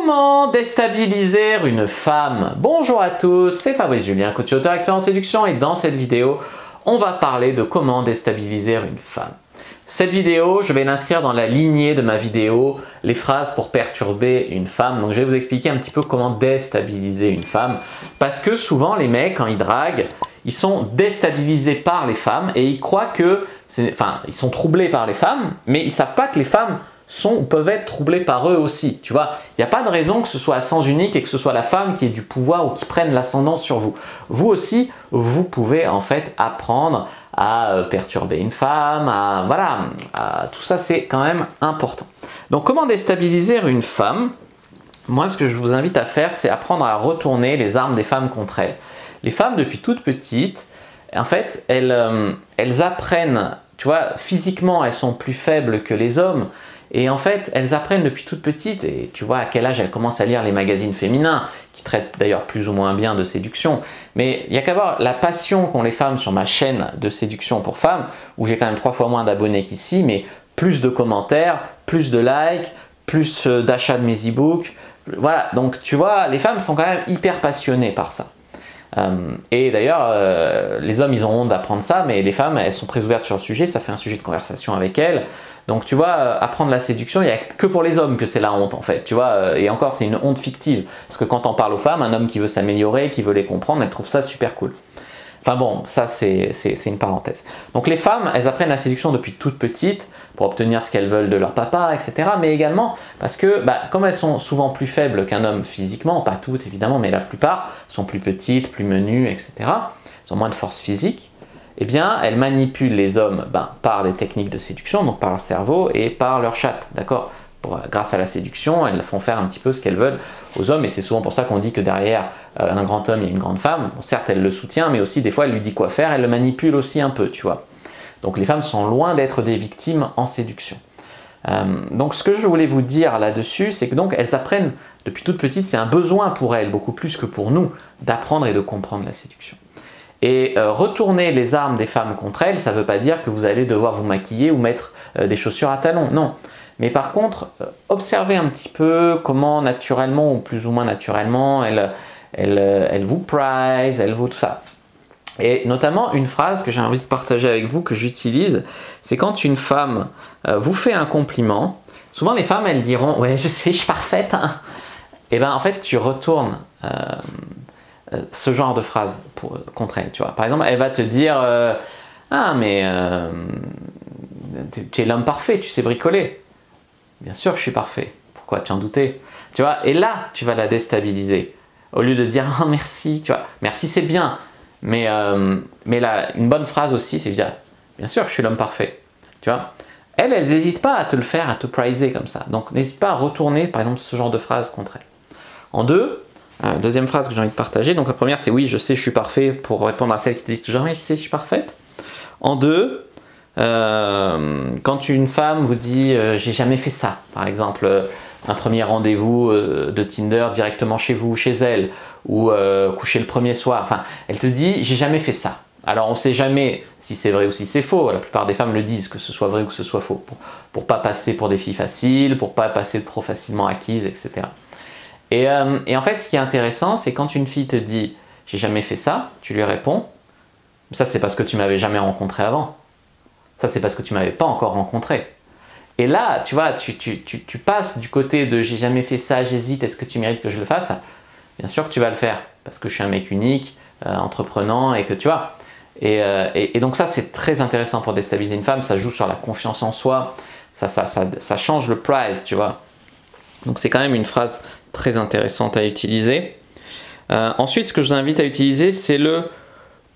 Comment déstabiliser une femme? Bonjour à tous, c'est Fabrice Julien, coach auteur expert en séduction, et dans cette vidéo, on va parler de comment déstabiliser une femme. Cette vidéo, je vais l'inscrire dans la lignée de ma vidéo « Les phrases pour perturber une femme ». Donc je vais vous expliquer un petit peu comment déstabiliser une femme. Parce que souvent les mecs, quand ils draguent, ils sont déstabilisés par les femmes et ils croient que... Enfin, ils sont troublés par les femmes, mais ils ne savent pas que les femmes sont ou peuvent être troublées par eux aussi. Tu vois, il n'y a pas de raison que ce soit à sens unique et que ce soit la femme qui ait du pouvoir ou qui prenne l'ascendant sur vous. Vous aussi, vous pouvez en fait apprendre à perturber une femme, tout ça c'est quand même important. Donc comment déstabiliser une femme? Moi ce que je vous invite à faire, c'est apprendre à retourner les armes des femmes contre elles. Les femmes depuis toutes petites, en fait, elles apprennent, tu vois, physiquement elles sont plus faibles que les hommes. Et en fait, elles apprennent depuis toute petite, et tu vois à quel âge elles commencent à lire les magazines féminins, qui traitent d'ailleurs plus ou moins bien de séduction. Mais il n'y a qu'à voir la passion qu'ont les femmes sur ma chaîne de séduction pour femmes, où j'ai quand même 3 fois moins d'abonnés qu'ici, mais plus de commentaires, plus de likes, plus d'achats de mes e-books. Voilà, donc tu vois, les femmes sont quand même hyper passionnées par ça. Et d'ailleurs, les hommes ils ont honte d'apprendre ça, mais les femmes elles sont très ouvertes sur le sujet, ça fait un sujet de conversation avec elles. Donc tu vois, apprendre la séduction, il n'y a que pour les hommes que c'est la honte en fait, tu vois, et encore c'est une honte fictive, parce que quand on parle aux femmes, un homme qui veut s'améliorer, qui veut les comprendre, elle trouve ça super cool. Enfin bon, ça c'est une parenthèse. Donc les femmes, elles apprennent la séduction depuis toute petite pour obtenir ce qu'elles veulent de leur papa, etc. Mais également parce que, comme elles sont souvent plus faibles qu'un homme physiquement, pas toutes évidemment, mais la plupart sont plus petites, plus menues, etc. Elles ont moins de force physique. Eh bien, elles manipulent les hommes par des techniques de séduction, donc par leur cerveau et par leur chatte, d'accord? Grâce à la séduction, elles font faire un petit peu ce qu'elles veulent aux hommes, et c'est souvent pour ça qu'on dit que derrière un grand homme, il y a une grande femme. Bon, certes, elle le soutient, mais aussi des fois, elle lui dit quoi faire, elle le manipule aussi un peu, tu vois. Donc les femmes sont loin d'être des victimes en séduction. Donc ce que je voulais vous dire là-dessus, c'est que donc elles apprennent depuis toute petite, c'est un besoin pour elles, beaucoup plus que pour nous, d'apprendre et de comprendre la séduction. Et retourner les armes des femmes contre elles, ça ne veut pas dire que vous allez devoir vous maquiller ou mettre des chaussures à talons, non. Mais par contre, observez un petit peu comment naturellement ou plus ou moins naturellement elle vous prize, elle vaut tout ça. Et notamment une phrase que j'ai envie de partager avec vous, que j'utilise, c'est quand une femme vous fait un compliment. Souvent les femmes elles diront « ouais je sais, je suis parfaite hein. ». Et bien en fait tu retournes ce genre de phrase contre elle, tu vois. Par exemple elle va te dire « ah mais tu es l'homme parfait, tu sais bricoler ». Bien sûr que je suis parfait. Pourquoi tu en doutais? Tu vois, et là, tu vas la déstabiliser. Au lieu de dire « oh, merci », tu vois, merci c'est bien. Mais là, une bonne phrase aussi, c'est de dire « bien sûr que je suis l'homme parfait ». Tu vois, elles n'hésitent pas à te le faire, à te prizer comme ça. Donc, n'hésite pas à retourner, par exemple, ce genre de phrase contre elles. En deuxième phrase que j'ai envie de partager. Donc, la première, c'est « oui, je sais, je suis parfait » pour répondre à celles qui te disent toujours « oui, je sais, je suis parfaite ». En deux, quand une femme vous dit j'ai jamais fait ça, par exemple un premier rendez-vous de Tinder directement chez vous, chez elle, ou coucher le premier soir, enfin elle te dit j'ai jamais fait ça. Alors on ne sait jamais si c'est vrai ou si c'est faux, la plupart des femmes le disent, que ce soit vrai ou que ce soit faux, pour pas passer pour des filles faciles, pour pas passer trop facilement acquises, etc. Et en fait ce qui est intéressant, c'est quand une fille te dit j'ai jamais fait ça, tu lui réponds ça c'est parce que tu m'avais jamais rencontré avant. Ça, c'est parce que tu ne m'avais pas encore rencontré. Et là, tu vois, tu passes du côté de « j'ai jamais fait ça, j'hésite, est-ce que tu mérites que je le fasse ?» Bien sûr que tu vas le faire, parce que je suis un mec unique, entreprenant, et que tu vois. Et donc ça, c'est très intéressant pour déstabiliser une femme, ça joue sur la confiance en soi, ça change le prize, tu vois. Donc c'est quand même une phrase très intéressante à utiliser. Ensuite, ce que je vous invite à utiliser, c'est le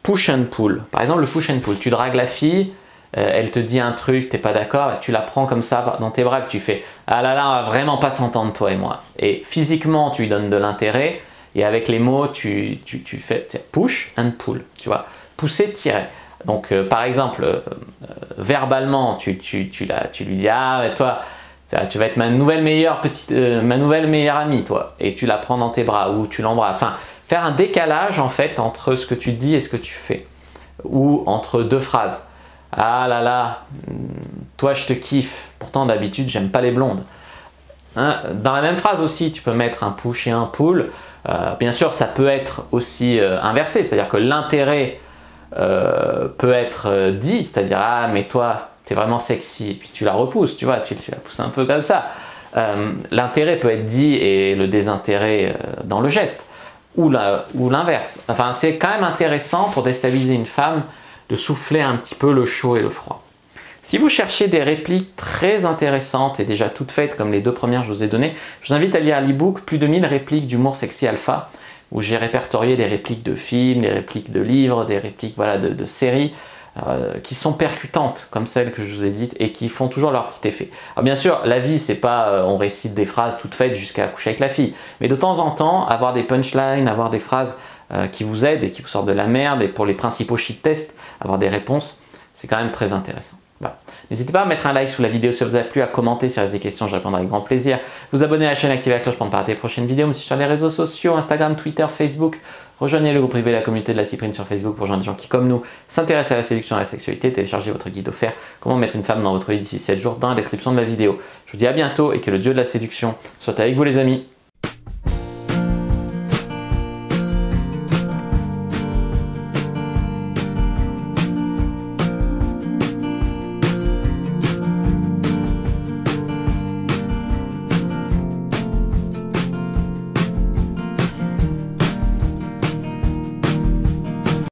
push and pull. Par exemple, le push and pull, tu dragues la fille, elle te dit un truc, t'es pas d'accord, tu la prends comme ça dans tes bras, tu fais « ah là là, on va vraiment pas s'entendre toi et moi ». Et physiquement, tu lui donnes de l'intérêt, et avec les mots, tu fais push and pull, tu vois, pousser, tirer. Donc par exemple, verbalement, tu lui dis « ah toi, tu vas être ma nouvelle meilleure amie, toi », et tu la prends dans tes bras, ou tu l'embrasses. Enfin, faire un décalage en fait entre ce que tu dis et ce que tu fais, ou entre deux phrases. Ah là là, toi je te kiffe, pourtant d'habitude j'aime pas les blondes. Hein, dans la même phrase aussi, tu peux mettre un push et un pull. Bien sûr, ça peut être aussi inversé, c'est-à-dire que l'intérêt peut être dit, c'est-à-dire « Ah, mais toi, tu es vraiment sexy » et puis tu la repousses, tu vois, tu la pousses un peu comme ça. L'intérêt peut être dit et le désintérêt dans le geste, ou l'inverse. Enfin, c'est quand même intéressant pour déstabiliser une femme de souffler un petit peu le chaud et le froid. Si vous cherchez des répliques très intéressantes et déjà toutes faites comme les deux premières que je vous ai données, je vous invite à lire l'e-book Plus de 1000 répliques d'humour sexy alpha, où j'ai répertorié des répliques de films, des répliques de livres, des répliques voilà, de séries qui sont percutantes comme celles que je vous ai dites et qui font toujours leur petit effet. Alors bien sûr, la vie, c'est pas on récite des phrases toutes faites jusqu'à coucher avec la fille, mais de temps en temps, avoir des punchlines, avoir des phrases qui vous aident et qui vous sortent de la merde, et pour les principaux shit tests, avoir des réponses, c'est quand même très intéressant. Voilà. N'hésitez pas à mettre un like sous la vidéo si ça vous a plu, à commenter si vous avez des questions, je répondrai avec grand plaisir. Vous abonner à la chaîne, activer la cloche pour ne pas rater les prochaines vidéos, me suivre sur les réseaux sociaux, Instagram, Twitter, Facebook. Rejoignez le groupe privé La Communauté de la Cyprine sur Facebook pour rejoindre des gens qui, comme nous, s'intéressent à la séduction et à la sexualité. Téléchargez votre guide offert Comment mettre une femme dans votre vie d'ici 7 jours dans la description de la vidéo. Je vous dis à bientôt et que le dieu de la séduction soit avec vous les amis.